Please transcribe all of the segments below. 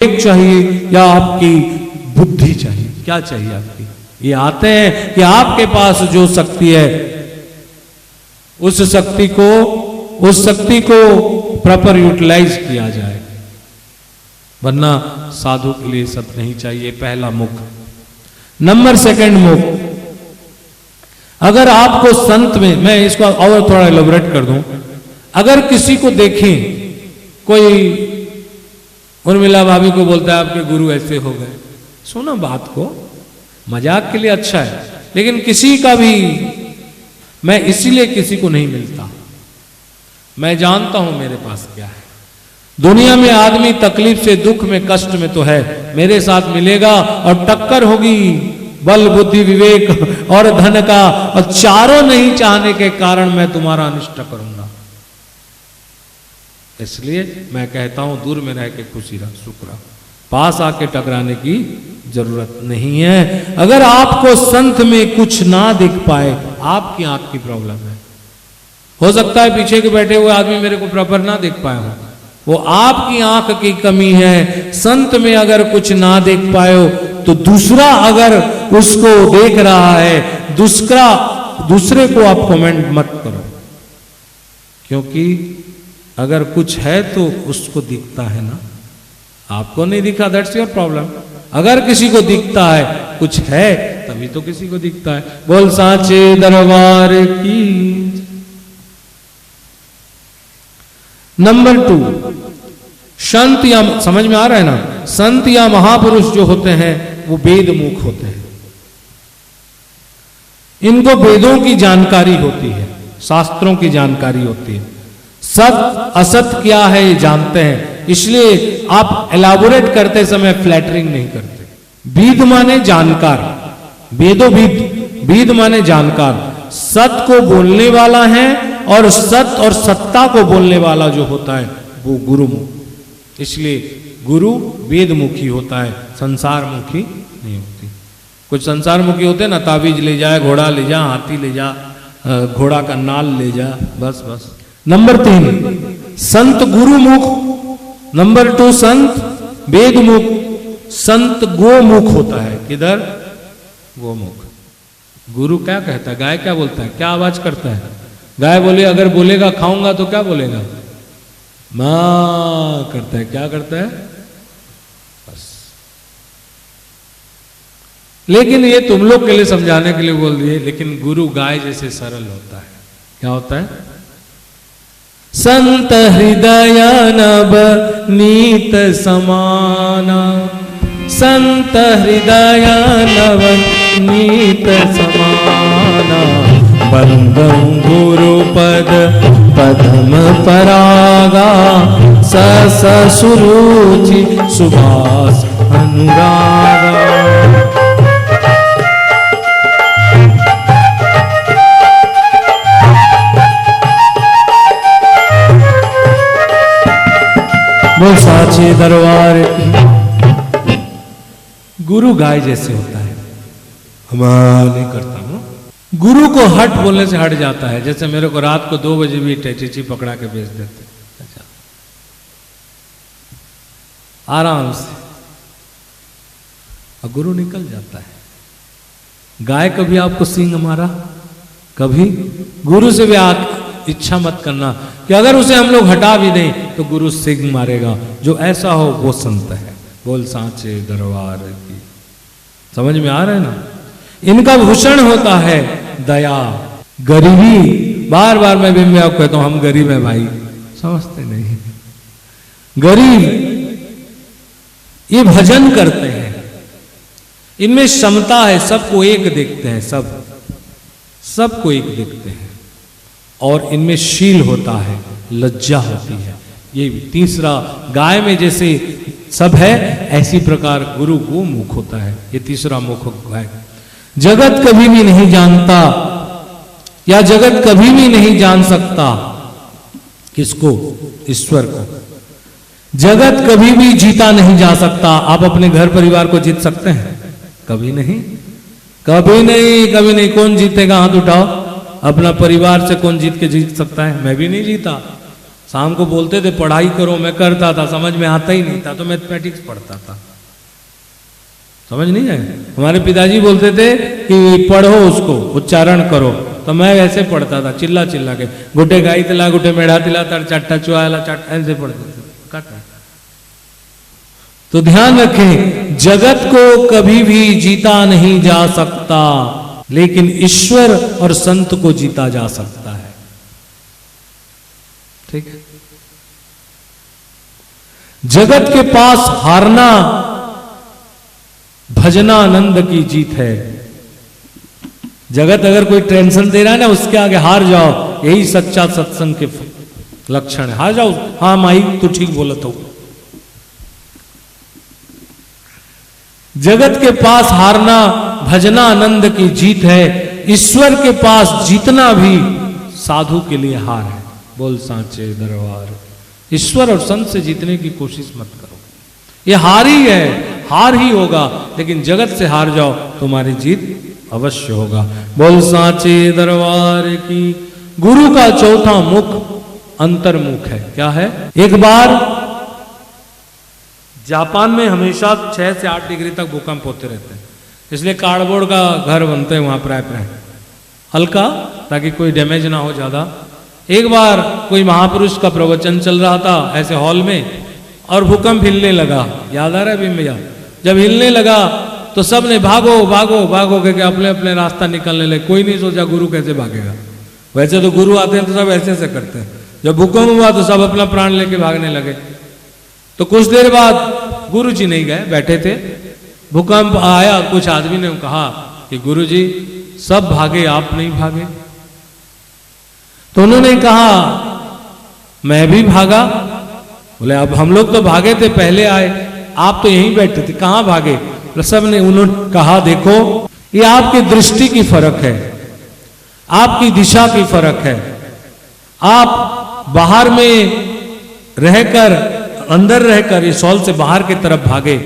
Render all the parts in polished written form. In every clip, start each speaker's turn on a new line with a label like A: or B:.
A: विवेक चाहिए या आपकी बुद्धि चाहिए? क्या चाहिए आपकी? ये आते हैं कि आपके पास जो शक्ति है उस शक्ति को प्रॉपर यूटिलाइज किया जाए, वरना साधु के लिए सब नहीं चाहिए। पहला मुख। नंबर सेकंड मुख, अगर आपको संत में, मैं इसको और थोड़ा एलोबरेट कर दूं, अगर किसी को देखें, कोई उर्मिला भाभी को बोलता है आपके गुरु ऐसे हो गए, सुनो बात को, मजाक के लिए अच्छा है, लेकिन किसी का भी, मैं इसीलिए किसी को नहीं मिलता, मैं जानता हूं मेरे पास क्या है। दुनिया में आदमी तकलीफ से, दुख में, कष्ट में तो है, मेरे साथ मिलेगा और टक्कर होगी बल बुद्धि विवेक और धन का, और चारों नहीं चाहने के कारण मैं तुम्हारा अनिष्ट करूंगा। इसलिए मैं कहता हूं दूर में रह के खुशी रह, सुख रह, पास आके टकराने की जरूरत नहीं है। अगर आपको संत में कुछ ना दिख पाए, आपकी आंख की प्रॉब्लम है। हो सकता है पीछे के बैठे हुए आदमी मेरे को प्रॉपर ना देख पाए हो, वो आपकी आंख की कमी है। संत में अगर कुछ ना देख पाए हो तो दूसरा अगर उसको देख रहा है, दूसरे को आप कमेंट मत करो, क्योंकि अगर कुछ है तो उसको दिखता है ना, आपको नहीं दिखा, दैट्स योर प्रॉब्लम। अगर किसी को दिखता है कुछ है, तभी तो किसी को दिखता है। बोल साचे दरबार की। नंबर 2, संत या, समझ में आ रहा है ना, संत या महापुरुष जो होते हैं वो वेद मुख होते हैं। इनको वेदों की जानकारी होती है, शास्त्रों की जानकारी होती है, सत असत क्या है ये जानते हैं, इसलिए आप एलाबोरेट करते समय फ्लैटरिंग नहीं करते। वेद माने जानकार, वेद माने जानकार, सत को बोलने वाला है, और सत और सत्ता को बोलने वाला जो होता है वो गुरुमुख। इसलिए गुरु वेदमुखी होता है, संसार मुखी नहीं होती। कुछ संसार मुखी होते हैं ना, ताबीज ले जाए, घोड़ा ले जा, हाथी ले जा, घोड़ा का नाल ले जा, बस बस। नंबर 3, संत गुरुमुख। नंबर 2, संत वेदमुख। संत गोमुख होता है। किधर? गोमुख। गुरु क्या कहता है? गाय क्या बोलता है? क्या आवाज करता है? गाय बोले, अगर बोलेगा खाऊंगा तो क्या बोलेगा? मां करता है। क्या करता है? बस। लेकिन ये तुम लोग के लिए समझाने के लिए बोल दिए, लेकिन गुरु गाय जैसे सरल होता है। क्या होता है? संत हृदय नभ नीत समाना, संत हृदय नभ नीत समाना, बंदं गुरुपद पदम परागा, सुरुचि सुभाष अनुरागा। वो साचे दरबार की। गुरु गाय जैसे होता है, नहीं करता हूं। गुरु को हट बोलने से हट जाता है। जैसे मेरे को रात को 2 बजे भी टेचिची पकड़ा के बेच देते, अच्छा, आराम से, और गुरु निकल जाता है। गाय कभी आपको सींग मारा? कभी? गुरु से भी आप इच्छा मत करना कि अगर उसे हम लोग हटा भी दें तो गुरु सिंह मारेगा। जो ऐसा हो वो संत है। बोल सांचे दरबार की। समझ में आ रहा है ना? इनका भूषण होता है दया, गरीबी। बार बार मैं भी आपको कहता हूं, हम गरीब हैं भाई, समझते नहीं। गरीब ये भजन करते हैं, इनमें क्षमता है, सबको एक देखते हैं, सबको एक देखते हैं, और इनमें शील होता है, लज्जा होती है। ये तीसरा, गाय में जैसे सब है, ऐसी प्रकार गुरु गोमुख होता है। ये तीसरा मुख है। जगत कभी भी नहीं जानता, या जगत कभी भी नहीं जान सकता किसको? ईश्वर को। जगत कभी भी जीता नहीं जा सकता। आप अपने घर परिवार को जीत सकते हैं? कभी नहीं, कभी नहीं, कभी नहीं। कौन जीतेगा? हाथ उठाओ। अपना परिवार से कौन जीत सकता है? मैं भी नहीं जीता। शाम को बोलते थे पढ़ाई करो, मैं करता था, समझ में आता ही नहीं था तो मैथमेटिक्स पढ़ता था। समझ नहीं आए? हमारे पिताजी बोलते थे कि पढ़ो उसको, उच्चारण करो, तो मैं ऐसे पढ़ता था चिल्ला चिल्ला के, गुटे गाई तिला गुटे मेढ़ा तिला तर चट्टा चुआला चट, ऐसे पढ़ते थे। तो ध्यान रखें, जगत को कभी भी जीता नहीं जा सकता, लेकिन ईश्वर और संत को जीता जा सकता है। ठीक है? जगत के पास हारना भजनानंद की जीत है। जगत अगर कोई टेंशन दे रहा है ना, उसके आगे हार जाओ, यही सच्चा सत्संग के लक्षण है। हार जाओ, हाँ माई तू ठीक बोला तो। जगत के पास हारना भजनानंद की जीत है। ईश्वर के पास जीतना भी साधु के लिए हार है। बोल सांचे दरबार। ईश्वर और संत से जीतने की कोशिश मत करो, ये हार ही है, हार ही होगा। लेकिन जगत से हार जाओ, तुम्हारी जीत अवश्य होगा। बोल सांचे दरबार की। गुरु का चौथा मुख अंतर्मुख है। क्या है? एक बार जापान में हमेशा 6 से 8 डिग्री तक भूकंप होते रहते हैं, इसलिए कार्डबोर्ड का घर बनते हैं वहां प्राय हल्का, ताकि कोई डैमेज ना हो ज्यादा। एक बार कोई महापुरुष का प्रवचन चल रहा था ऐसे हॉल में, और भूकंप हिलने लगा। याद आ रहा है भैया? जब हिलने लगा तो सब ने भागो भागो भागो करके अपने अपने रास्ता निकलने लगे। कोई नहीं सोचा गुरु कैसे भागेगा। वैसे तो गुरु आते हैं तो सब ऐसे ऐसे करते हैं। जब भूकंप हुआ तो सब अपना प्राण लेके भागने लगे। तो कुछ देर बाद गुरु जी नहीं गए, बैठे थे। भूकंप आया, कुछ आदमी ने कहा कि गुरु जी सब भागे, आप नहीं भागे। तो उन्होंने कहा मैं भी भागा। बोले अब हम लोग तो भागे थे, पहले आए, आप तो यहीं बैठे थे, कहां भागे? सब ने उन्होंने कहा देखो, ये आपकी दृष्टि की फर्क है, आपकी दिशा की फर्क है। आप बाहर में रहकर, अंदर रहकर इस हॉल से बाहर की तरफ भागे,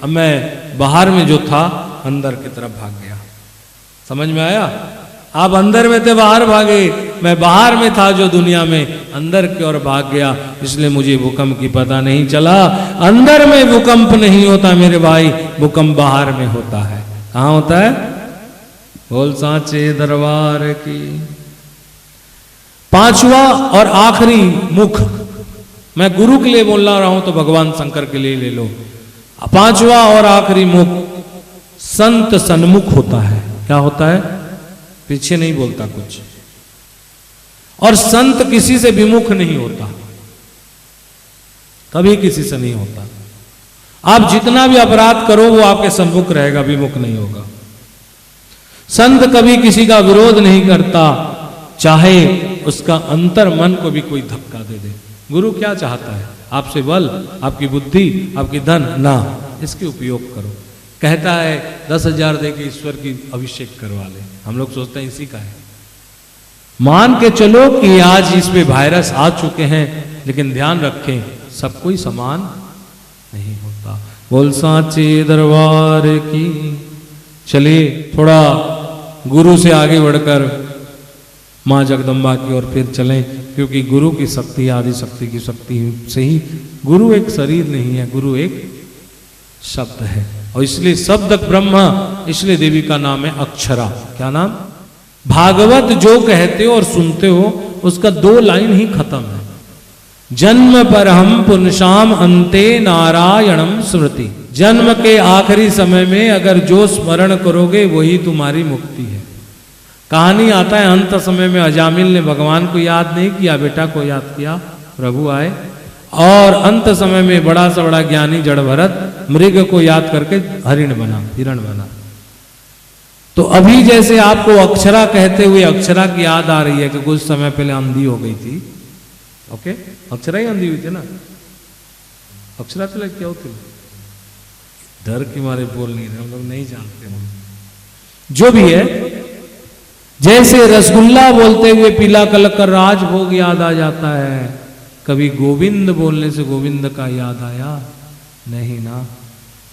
A: अब मैं बाहर में जो था अंदर की तरफ भाग गया। समझ में आया? आप अंदर में थे, बाहर भागे, मैं बाहर में था जो दुनिया में, अंदर की ओर भाग गया। इसलिए मुझे भूकंप की पता नहीं चला। अंदर में भूकंप नहीं होता मेरे भाई, भूकंप बाहर में होता है। कहां होता है? बोल सांचे दरबार की। पांचवा और आखिरी मुख, मैं गुरु के लिए बोल रहा हूं तो भगवान शंकर के लिए ले लो। पांचवा और आखिरी मुख संत सन्मुख होता है। क्या होता है? पीछे नहीं बोलता कुछ। और संत किसी से विमुख नहीं होता, कभी किसी से नहीं होता। आप जितना भी अपराध करो वो आपके सन्मुख रहेगा, विमुख नहीं होगा। संत कभी किसी का विरोध नहीं करता, चाहे उसका अंतर मन को भी कोई धक्का दे दे। गुरु क्या चाहता है? आपसे बल, आपकी बुद्धि, आपकी धन ना, इसके उपयोग करो। कहता है 10,000 दे के ईश्वर की अभिषेक करवा ले। हम लोग सोचते हैं इसी का है। मान के चलो कि आज इस पे वायरस आ चुके हैं, लेकिन ध्यान रखें सब कोई समान नहीं होता। बोल सांचे दरबार की। चलिए थोड़ा गुरु से आगे बढ़कर मां जगदम्बा की ओर फिर चलें, क्योंकि गुरु की शक्ति, आदि शक्ति की शक्ति से ही, गुरु एक शरीर नहीं है, गुरु एक शब्द है। और इसलिए शब्द ब्रह्मा, इसलिए देवी का नाम है अक्षरा। क्या नाम? भागवत जो कहते हो और सुनते हो उसका 2 लाइन ही खत्म है। जन्म पर हम पुनशाम अंते नारायणम स्मृति। जन्म के आखिरी समय में अगर जो स्मरण करोगे वही तुम्हारी मुक्ति है। कहानी आता है अंत समय में अजामिल ने भगवान को याद नहीं किया, बेटा को याद किया, प्रभु आए, और अंत समय में बड़ा सा बड़ा ज्ञानी जड़ भरत मृग को याद करके हरिण बना, हिरण बना। तो अभी जैसे आपको अक्षरा कहते हुए अक्षरा की याद आ रही है कि कुछ समय पहले अंधी हो गई थी। ओके, अक्षरा ही अंधी हुई थी ना। अक्षरा तो क्या होती? डर के मारे बोल नहीं रहे, हम लोग नहीं जानते। जो भी है, जैसे रसगुल्ला बोलते हुए पीला कलर का राजभोग याद आ जाता है, कभी गोविंद बोलने से गोविंद का याद आया? नहीं ना।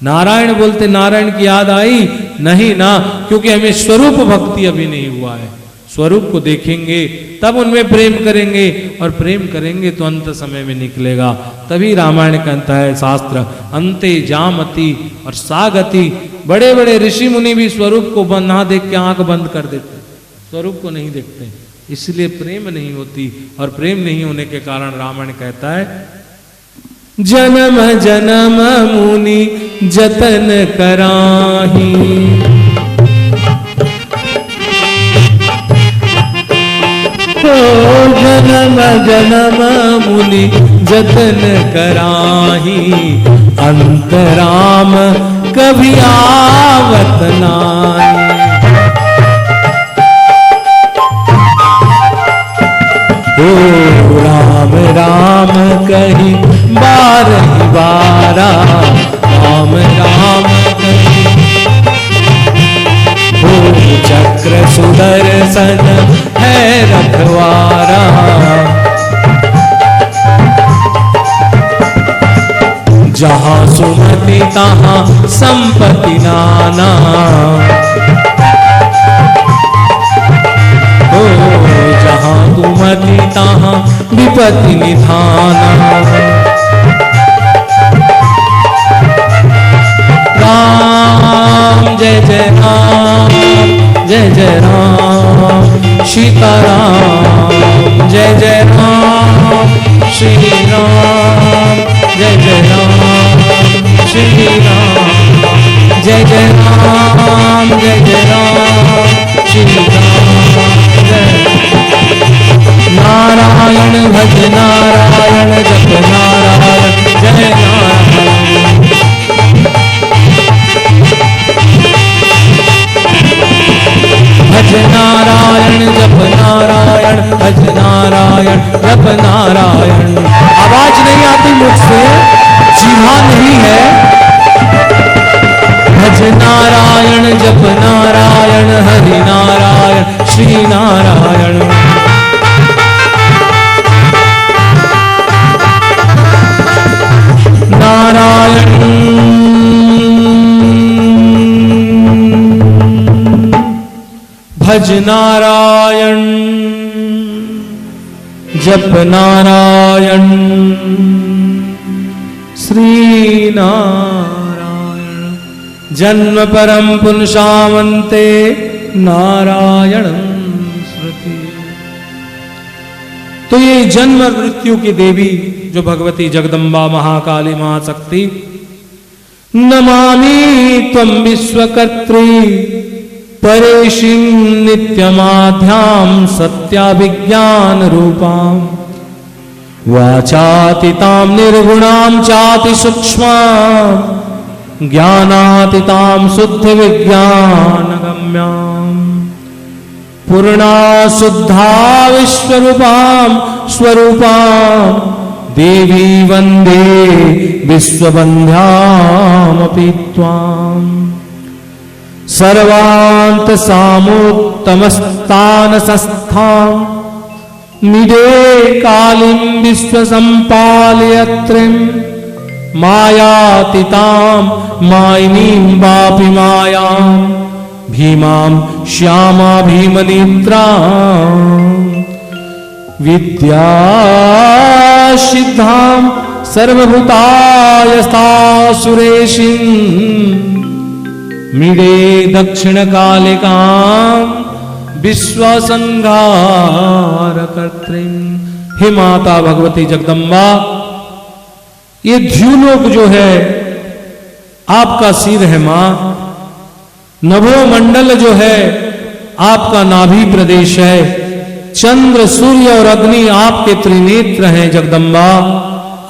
A: नारायण बोलते नारायण की याद आई? नहीं ना, क्योंकि हमें स्वरूप भक्ति अभी नहीं हुआ है। स्वरूप को देखेंगे तब उनमें प्रेम करेंगे, और प्रेम करेंगे तो अंत समय में निकलेगा। तभी रामायण कहता है शास्त्र, अंते जामति और सागति। बड़े बड़े ऋषि मुनि भी स्वरूप को ना देख के आंख बंद कर देते, स्वरूप को नहीं देखते, इसलिए प्रेम नहीं होती। और प्रेम नहीं होने के कारण रामायण कहता है, जन्म जन्म मुनि जतन कराही, जन्म जन्म मुनि जतन कराही, अंतराम कभी आवत नाहि। ओ राम राम कही बारही बारा, राम राम कही ओ चक्र सुदर्शन है रखवारा। जहाँ सुमति तहाँ संपत्ति नाना, ओ जहाँ तुमति तहाँ विपत्ति निधाना। राम जय जय राम, जय जय राम सीताराम, जय जय राम श्री राम, जय जय राम श्री राम, जय जय राम, जय जय राम श्री राम। नारायण भज नारायण जप नारायण, जय नारायण। भज नारायण जप नारायण, भज नारायण जप नारायण। आवाज नहीं आती मुझसे, जीवा नहीं है। भज नारायण जप नारायण, हरि नारायण श्री नारायण। नारायण भज नारायण जप नारायण श्री नारायण। जन्म परम पुंसावन्ते नारायण स्मृति। तो ये जन्म मृत्यु की देवी जो भगवती जगदम्बा महाकाली महाशक्ति, नमामि त्वं विश्वकर्त्री परेशिं नित्यमाध्यां सत्याभिज्ञान रूपां, वाचातितां निर्गुणां चाति सूक्ष्मां, ज्ञानातितां शुद्ध विज्ञान गम्यां, पूर्णा शुद्धा विश्वरूपां स्वरूपां, देवी वंदे विश्ववन्ध्यामपि त्वाम्। सर्वांत सामोत्तमस्तान संस्थां, निदे कालिं विश्वसंपालयत्रीं, मायातीतां मायिनीं वापि मायां, भीमां श्यामा भीमनेत्रां, विद्यासिद्धां सर्वभूतायस्तासुरेशिं, मीडे दक्षिण कालिकां विश्वसंहार कर्त्रीं। हे माता भगवती जगदम्बा, ये द्युलोक जो है आपका सिर है मां, नभो मंडल जो है आपका नाभि प्रदेश है, चंद्र सूर्य और अग्नि आपके त्रिनेत्र हैं जगदम्बा।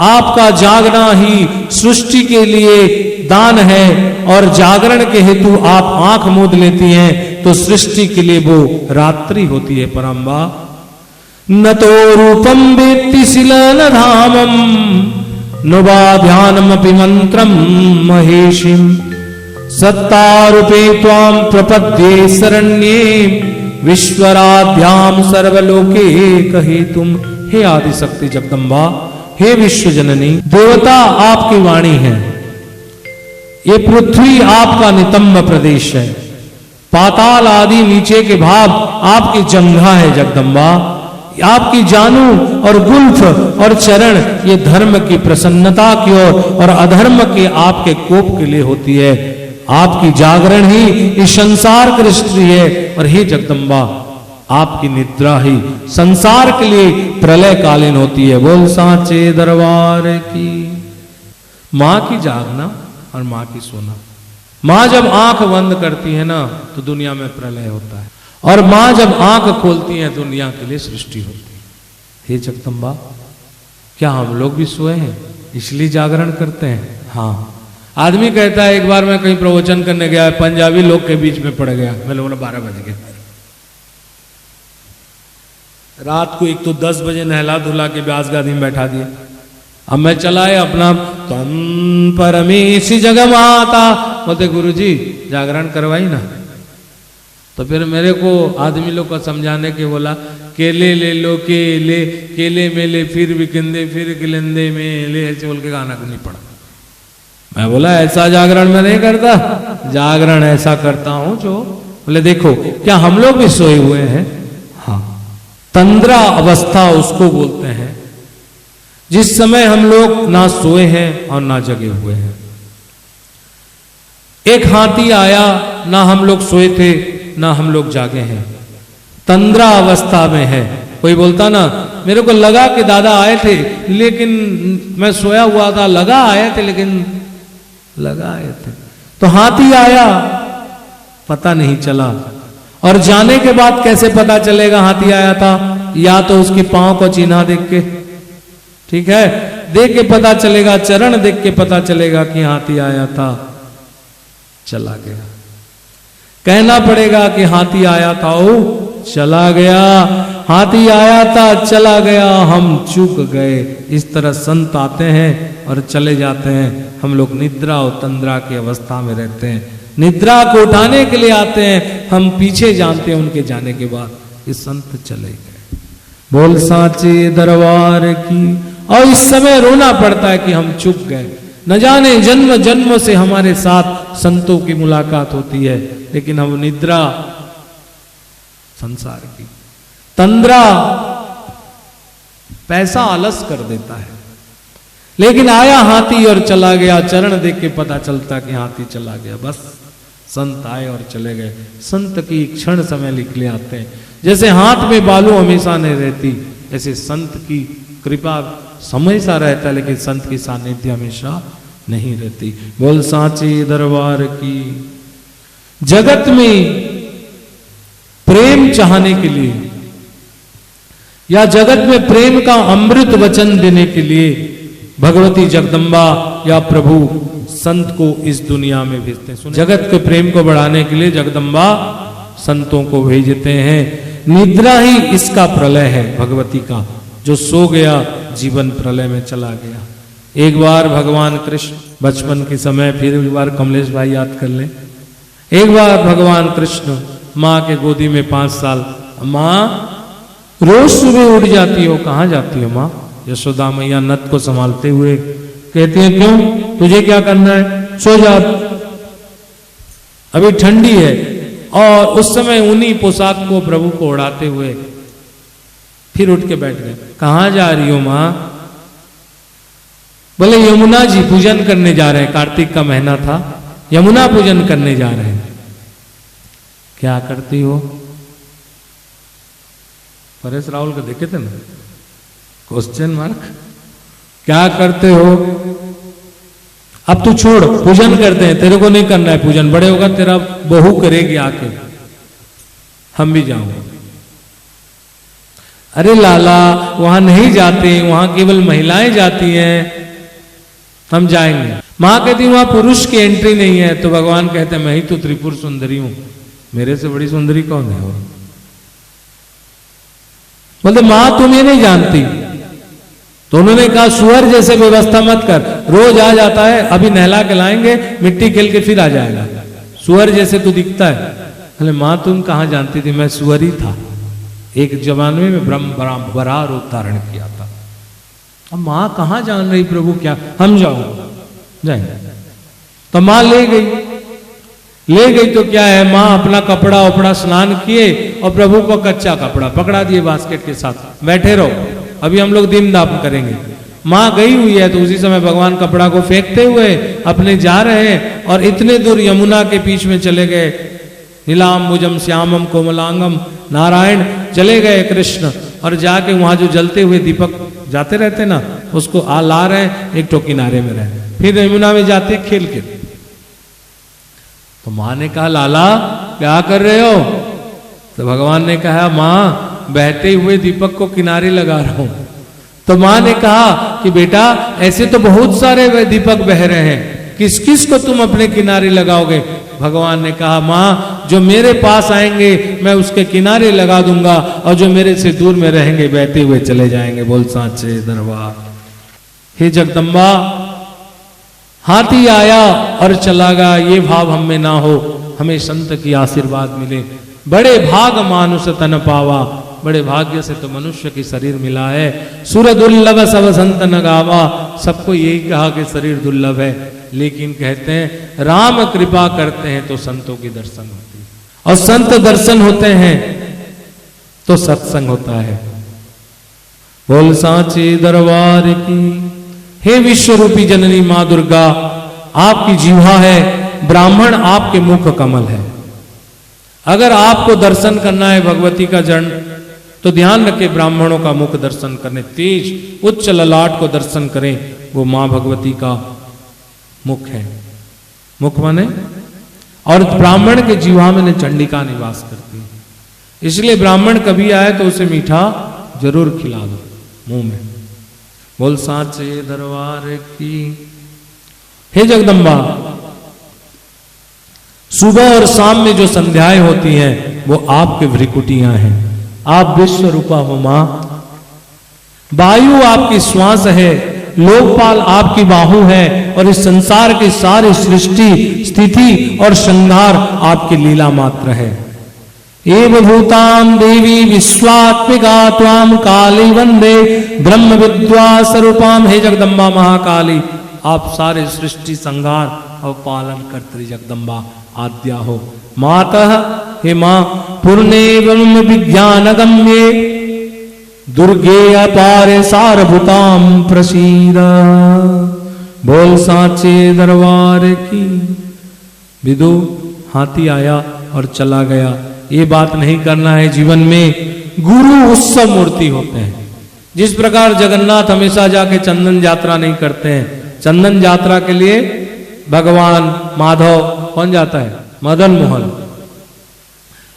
A: आपका जागना ही सृष्टि के लिए दान है, और जागरण के हेतु आप आंख मूंद लेती हैं तो सृष्टि के लिए वो रात्रि होती है परम्बा। न तो रूपम वेत्ति शिलन धामम, न वा ध्यानमपि मंत्रम महेशिम, सत्तारूपे त्वां प्रपद्ये शरण्ये, विश्वराध्याम सर्वलोके कहेतुम। हे आदि शक्ति जगदम्बा, हे विश्व जननी, देवता आपकी वाणी है, ये पृथ्वी आपका नितंब प्रदेश है, पाताल आदि नीचे के भाव आपकी जंघा है जगदम्बा। आपकी जानू और गुल्फ और चरण ये धर्म की प्रसन्नता की ओर और अधर्म के आपके कोप के लिए होती है। आपकी जागरण ही इस संसार की दृष्टि है। और हे जगदम्बा, आपकी निद्रा ही संसार के लिए प्रलय कालीन होती है। बोल सांचे दरबार की। मां की जागना और मां की सोना। मां जब आंख बंद करती है ना तो दुनिया में प्रलय होता है, और मां जब आंख खोलती है दुनिया के लिए सृष्टि होती है। हे जगदम्बा, क्या हम लोग भी सोए हैं इसलिए जागरण करते हैं? हाँ। आदमी कहता है एक बार मैं कहीं प्रवचन करने गया, पंजाबी लोग के बीच में पड़ गया। मैंने बोला 12 बज गए। रात को एक तो 10 बजे नहला धुला के ब्यास गादी में बैठा दिए। अब मैं चलाए अपना तम परमेशी जगमाता, बोलते गुरुजी जागरण करवाई ना। तो फिर मेरे को आदमी लोग को समझाने के बोला, केले ले लो केले, केले में ले फिर विकिंदे फिर गिलेंदे में ले, ऐसे बोल के गाना को नहीं पड़ा। मैं बोला ऐसा जागरण मैं नहीं करता, जागरण ऐसा करता हूं जो। बोले देखो क्या हम लोग भी सोए हुए हैं? हाँ। तंद्रा अवस्था उसको बोलते हैं जिस समय हम लोग ना सोए हैं और ना जगे हुए हैं। एक हाथी आया, ना हम लोग सोए थे ना हम लोग जागे हैं, तंद्रा अवस्था में है। कोई बोलता ना मेरे को लगा कि दादा आए थे लेकिन मैं सोया हुआ था, लगा आए थे लेकिन लगा आए थे। तो हाथी आया, पता नहीं चला। और जाने के बाद कैसे पता चलेगा हाथी आया था? या तो उसके पांव को चिन्हा देख के, ठीक है, देख के पता चलेगा, चरण देख के पता चलेगा कि हाथी आया था, चला गया। कहना पड़ेगा कि हाथी आया था, ओ चला गया, हाथी आया था चला गया, हम चूक गए। इस तरह संत आते हैं और चले जाते हैं। हम लोग निद्रा और तंद्रा की अवस्था में रहते हैं। निद्रा को उठाने के लिए आते हैं, हम पीछे जानते हैं उनके जाने के बाद ये संत चले गए। बोल सांचे दरबार की। और इस समय रोना पड़ता है कि हम चूक गए। न जाने जन्म जन्म से हमारे साथ संतों की मुलाकात होती है, लेकिन हम निद्रा संसार की, तंद्रा पैसा आलस कर देता है। लेकिन आया हाथी और चला गया, चरण देख के पता चलता कि हाथी चला गया। बस संत आए और चले गए। संत की क्षण समय लिख ले आते हैं। जैसे हाथ में बालू हमेशा नहीं रहती, ऐसे संत की कृपा हमेशा रहता है, लेकिन संत की सानिध्य हमेशा नहीं रहती। बोल सांचे दरबार की। जगत में प्रेम चाहने के लिए या जगत में प्रेम का अमृत वचन देने के लिए भगवती जगदम्बा या प्रभु संत को इस दुनिया में भेजते हैं। जगत के प्रेम को बढ़ाने के लिए जगदम्बा संतों को भेजते हैं। निद्रा ही इसका प्रलय है भगवती का। जो सो गया जीवन प्रलय में चला गया। एक बार भगवान कृष्ण बचपन के समय, फिर एक बार कमलेश भाई याद कर लें, एक बार भगवान कृष्ण माँ के गोदी में 5 साल। माँ रोज सुबह उठ जाती हो, कहाँ जाती हो माँ? यशोदा मैया नत को संभालते हुए कहती है, क्यों, तुझे क्या करना है, सो जा, अभी ठंडी है। और उस समय उन्हीं पोशाक को प्रभु को उड़ाते हुए फिर उठ के बैठ गए। कहाँ जा रही हो माँ? बोले यमुना जी पूजन करने जा रहे हैं, कार्तिक का महीना था, यमुना पूजन करने जा रहे हैं। क्या करती हो? परेश रावल को देखे थे ना, क्वेश्चन मार्क, क्या करते हो? अब तू छोड़, पूजन करते हैं, तेरे को नहीं करना है पूजन, बड़े होगा तेरा बहू करेगी आके, हम भी जाऊंगे। अरे लाला वहां नहीं जाते, वहां केवल महिलाएं जाती हैं, हम जाएंगे। मां कहती वहां पुरुष की एंट्री नहीं है। तो भगवान कहते मैं ही तो त्रिपुर सुंदरी हूं, मेरे से बड़ी सुंदरी कौन है? और बोलते मां तुम ये नहीं जानती। तो उन्होंने कहा सुअर जैसे व्यवस्था मत कर, रोज आ जाता है, अभी नहला के लाएंगे, मिट्टी खेल के फिर आ जाएगा, सुअर जैसे तू दिखता है। बोले मां तुम कहां जानती थी, मैं सुअर ही था, एक जमाने में ब्रह्म बराह रूप धारण किया था। अब मां कहां जान रही प्रभु क्या, हम जाओ जाएंगे। तो मां ले गई। ले गई तो क्या है, माँ अपना कपड़ा उपड़ा स्नान किए और प्रभु को कच्चा कपड़ा पकड़ा दिए बास्केट के साथ, बैठे रहो अभी हम लोग दीमदाम करेंगे। माँ गई हुई है तो उसी समय भगवान कपड़ा को फेंकते हुए अपने जा रहे हैं और इतने दूर यमुना के बीच में चले गए। नीलाम्बुजम श्यामम कोमलांगम नारायण चले गए कृष्ण, और जाके वहां जो जलते हुए दीपक जाते रहते ना, उसको ला रहे हैं, एक टो किनारे में रहे, फिर यमुना में जाते खेल के। तो माँ ने कहा लाला क्या कर रहे हो? तो भगवान ने कहा माँ बहते हुए दीपक को किनारे लगा रहा हूं। तो माँ ने कहा कि बेटा ऐसे तो बहुत सारे दीपक बह रहे हैं, किस किस को तुम अपने किनारे लगाओगे? भगवान ने कहा माँ जो मेरे पास आएंगे मैं उसके किनारे लगा दूंगा, और जो मेरे से दूर में रहेंगे बहते हुए चले जाएंगे। बोल सांचे दरबार। हे जगदम्बा, हाथी आया और चला गया, ये भाव हम में ना हो, हमें संत की आशीर्वाद मिले। बड़े भाग मानुष तन पावा, बड़े भाग्य से तो मनुष्य की शरीर मिला है। सुर दुर्लभ सब संत न गावा, सबको यही कहा कि शरीर दुर्लभ है, लेकिन कहते हैं राम कृपा करते हैं तो संतों की दर्शन होती है, और संत दर्शन होते हैं तो सत्संग होता है। बोल सांचे दरबार की। हे विश्व रूपी जननी मां दुर्गा, आपकी जीवा है, ब्राह्मण आपके मुख कमल है। अगर आपको दर्शन करना है भगवती का जन, तो ध्यान रखें ब्राह्मणों का मुख दर्शन करने, तेज उच्च ललाट को दर्शन करें, वो मां भगवती का मुख है। मुख माने, और ब्राह्मण के जीवा में चंडिका निवास करती है, इसलिए ब्राह्मण कभी आए तो उसे मीठा जरूर खिला दो मुंह में। बोल सांचे दरबार की। हे जगदम्बा, सुबह और शाम में जो संध्याएं होती हैं वो आपके भ्रिकुटियां हैं। आप विश्व रूपा हो मां, वायु आपकी श्वास है, लोकपाल आपकी बाहु है, और इस संसार की सारी सृष्टि स्थिति और श्रृंगार आपकी लीला मात्र है। एव भूताम देवी विश्वात्मिका त्वाम काली वंदे ब्रह्म विद्वा स्वरूपाम। हे जगदम्बा महाकाली, आप सारे सृष्टि संहार और पालन कर्त्री जगदम्बा आद्या हो। मातः, हे मां, पूर्णे ब्रह्म विज्ञान गम्ये दुर्गे अपारे सारभूताम प्रसीद। बोल सांचे दरबार की। विदु, हाथी आया और चला गया, ये बात नहीं करना है जीवन में। गुरु उत्सव मूर्ति होते हैं। जिस प्रकार जगन्नाथ हमेशा जाके चंदन यात्रा नहीं करते हैं, चंदन यात्रा के लिए भगवान माधव कौन जाता है? मदन मोहन,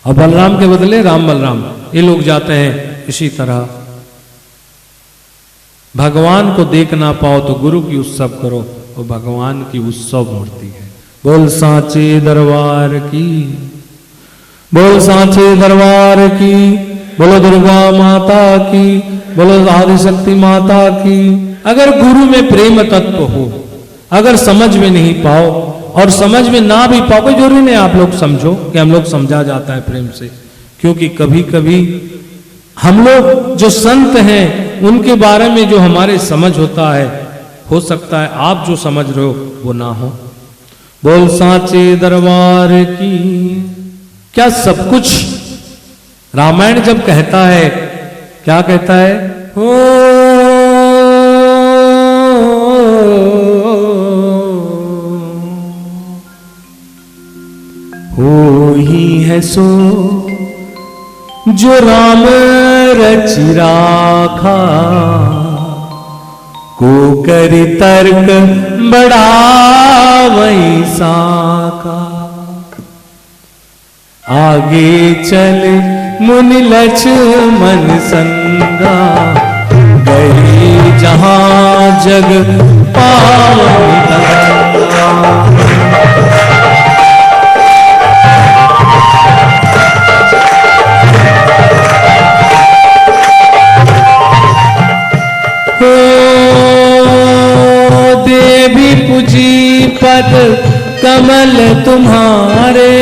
A: और बलराम के बदले राम बलराम, ये लोग जाते हैं। इसी तरह भगवान को देख ना पाओ तो गुरु की उत्सव करो, वो भगवान की उत्सव मूर्ति है। बोल सांचे दरबार की। बोल सांचे दरबार की। बोलो दुर्गा माता की। बोलो आदिशक्ति माता की। अगर गुरु में प्रेम तत्व हो, अगर समझ में नहीं पाओ, और समझ में ना भी पाओ, कोई जरूरी नहीं आप लोग समझो कि हम लोग समझा जाता है प्रेम से, क्योंकि कभी कभी हम लोग जो संत हैं उनके बारे में जो हमारे समझ होता है, हो सकता है आप जो समझ रहे हो वो ना हो। बोल सांचे दरबार की। क्या सब कुछ रामायण जब कहता है, क्या कहता है? हो ही है सो जो राम रचि राखा, को करि तर्क बढ़ावई साका। आगे चल मुनि लक्ष्मण संगा, गए जहां जग पावन गंगा। देवी पूजी पद कमल तुम्हारे,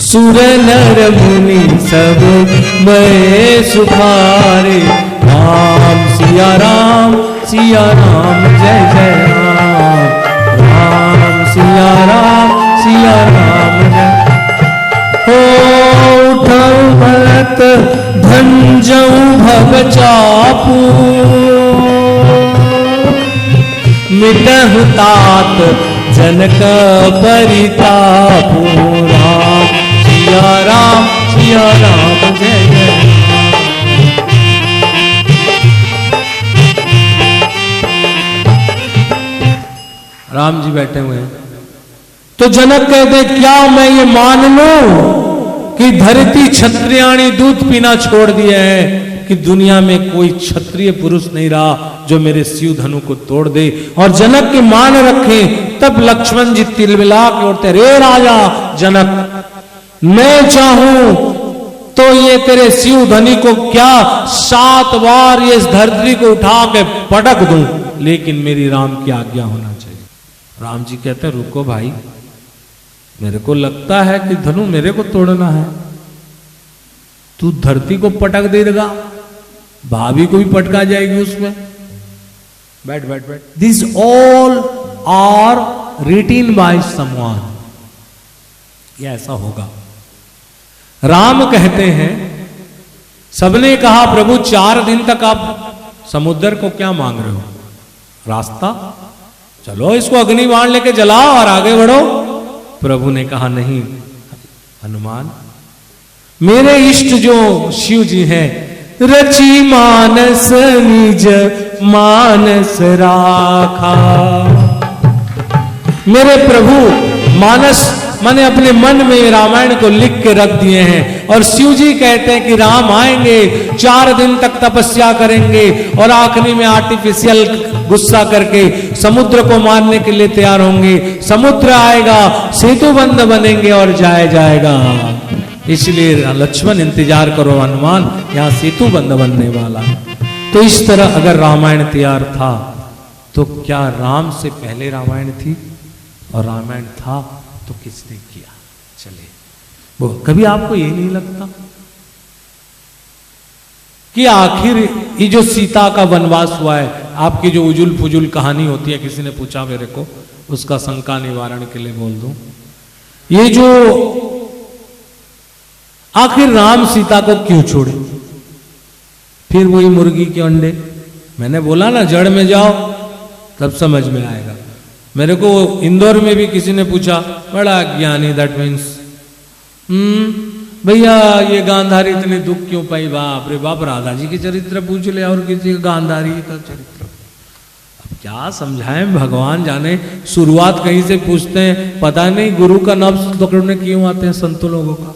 A: सुर नर मुनि सब मैं सुखारे। राम सिया राम जय जय राम। भंजऊ भग चापू मिटहु तात जनक परितापू। राम सिया राम जय जय। राम जी बैठे हुए हैं तो जनक कहते क्या मैं ये मान लूं कि धरती क्षत्रियाणी दूध पीना छोड़ दिया है कि दुनिया में कोई क्षत्रिय पुरुष नहीं रहा जो मेरे शिव धनु को तोड़ दे। और जनक के मान रखे तब लक्ष्मण जी तिलमिला के उठते, रे राजा जनक, मैं चाहूं तो ये तेरे शिव धनी को क्या 7 बार ये इस धरती को उठा के पटक दूं, लेकिन मेरी राम की आज्ञा होना चाहिए। राम जी कहते हैं रुको भाई, मेरे को लगता है कि धनु मेरे को तोड़ना है, तू धरती को पटक देगा, भाभी को भी पटका जाएगी उसमें। बैठ बैठ बैठ। This all are written by someone, ये ऐसा होगा। राम कहते हैं, सबने कहा प्रभु 4 दिन तक आप समुद्र को क्या मांग रहे हो, रास्ता, चलो इसको अग्नि बाण लेके जलाओ और आगे बढ़ो। प्रभु ने कहा नहीं हनुमान, मेरे इष्ट जो शिव जी हैं, रची मानस निज मानस राखा, मेरे प्रभु मानस मैंने अपने मन में रामायण को लिख के रख दिए हैं। और शिव जी कहते हैं कि राम आएंगे, 4 दिन तक तपस्या करेंगे और आखिरी में आर्टिफिशियल गुस्सा करके समुद्र को मारने के लिए तैयार होंगे। समुद्र आएगा, सेतु बंध बनेंगे और जाएगा। इसलिए लक्ष्मण इंतजार करो हनुमान, यहां सेतु बंध बनने वाला है। तो इस तरह अगर रामायण तैयार था तो क्या राम से पहले रामायण थी, और रामायण था तो किसने किया? चले वो कभी आपको ये नहीं लगता कि आखिर ये जो सीता का वनवास हुआ है, आपकी जो उजुल फुजुल कहानी होती है, किसी ने पूछा मेरे को, उसका शंका निवारण के लिए बोल दूं, ये जो आखिर राम सीता को क्यों छोड़े? फिर वही मुर्गी के अंडे, मैंने बोला ना जड़ में जाओ तब समझ में आएगा। मेरे को इंदौर में भी किसी ने पूछा, बड़ा ज्ञानी, दैट मीन्स भैया ये गांधारी इतने दुख क्यों पाई? बाप रे बाप, राधा जी के चरित्र पूछ ले और किसी गांधारी का चरित्र। अब क्या समझाएं, भगवान जाने। शुरुआत कहीं से पूछते हैं, पता नहीं गुरु का नब्ज पकड़ने क्यों आते हैं संतों लोगों का।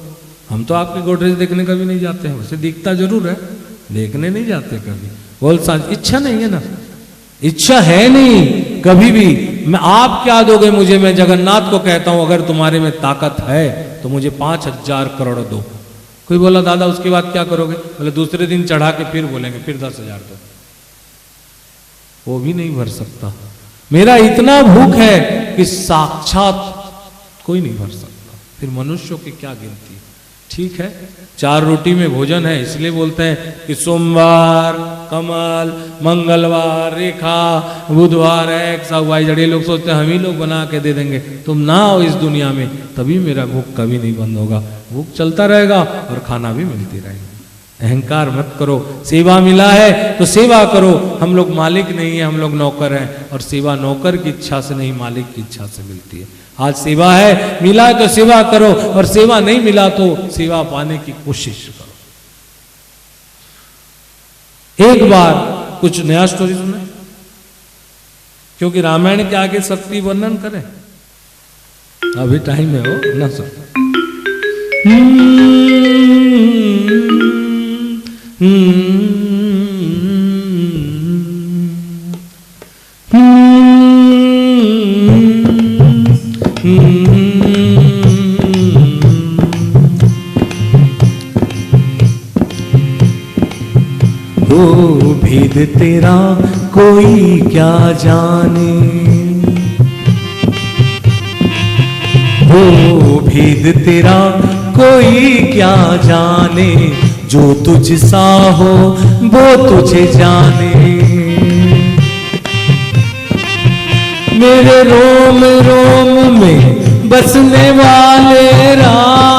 A: हम तो आपके गोडरेज देखने कभी नहीं जाते हैं, वैसे दिखता जरूर है, देखने नहीं जाते कभी। बोल साथ इच्छा नहीं है ना, इच्छा है नहीं कभी भी। मैं आप क्या दोगे मुझे? मैं जगन्नाथ को कहता हूं अगर तुम्हारे में ताकत है तो मुझे 5,000 करोड़ दो। कोई बोला दादा उसके बाद क्या करोगे? बोले दूसरे दिन चढ़ा के फिर बोलेंगे फिर 10,000 दो। वो भी नहीं भर सकता। मेरा इतना भूख है कि साक्षात कोई नहीं भर सकता, फिर मनुष्यों की क्या गिनती। ठीक है, 4 रोटी में भोजन है, इसलिए बोलते हैं कि सोमवार कमल, मंगलवार रेखा, बुधवार एक्स वाई जड़े। लोग सोचते हैं हम ही लोग बना के दे देंगे, तुम ना हो इस दुनिया में तभी मेरा भूख कभी नहीं बंद होगा। भूख चलता रहेगा और खाना भी मिलती रहेगी। अहंकार मत करो, सेवा मिला है तो सेवा करो। हम लोग मालिक नहीं है, हम लोग नौकर हैं, और सेवा नौकर की इच्छा से नहीं मालिक की इच्छा से मिलती है। आज सेवा है, मिला है तो सेवा करो, और सेवा नहीं मिला तो सेवा पाने की कोशिश करो। एक बार कुछ नया स्टोरी सुने, क्योंकि रामायण के आगे शक्ति वर्णन करें, अभी टाइम है हो ना सर।
B: हो भेद तेरा कोई क्या जाने, हो भेद तेरा कोई क्या जाने, जो तुझ सा हो वो तुझे जाने। मेरे रोम रोम में बसने वाले राम,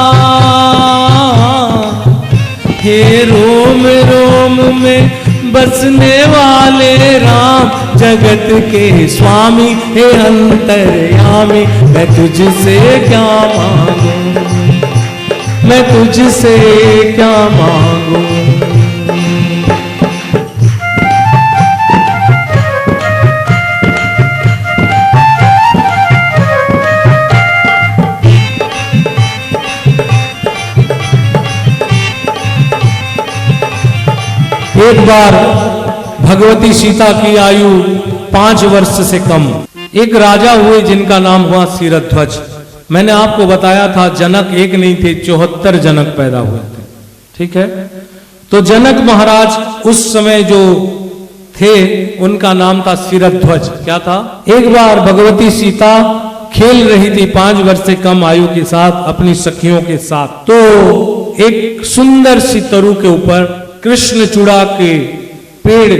B: हे रोम रोम में बसने वाले राम, जगत के स्वामी हे अंतर्यामी, मैं तुझसे क्या मांगू, मैं तुझसे क्या मांगू। एक बार भगवती सीता की आयु 5 वर्ष से कम, एक राजा हुए जिनका नाम हुआ शिरध्वज। मैंने आपको बताया था जनक एक नहीं थे, 74 जनक पैदा हुए थे, ठीक है। तो जनक महाराज उस समय जो थे उनका नाम था शिरध्वज। क्या था? एक बार भगवती सीता खेल रही थी 5 वर्ष से कम आयु के साथ अपनी सखियों के साथ, तो एक सुंदर सी तरु के ऊपर कृष्णचूड़ा के पेड़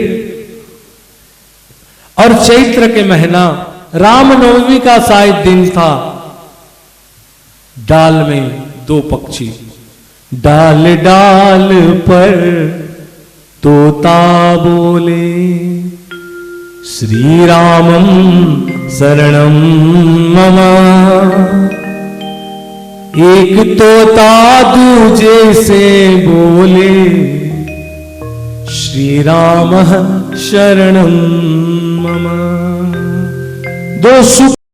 B: और चैत्र के महीना रामनवमी का शायद दिन था, डाल में 2 पक्षी, डाल डाल पर तोता बोले, श्री रामम शरणम मम। एक तोता दूजे से बोले, श्री राम शरणम मम। 2 सुख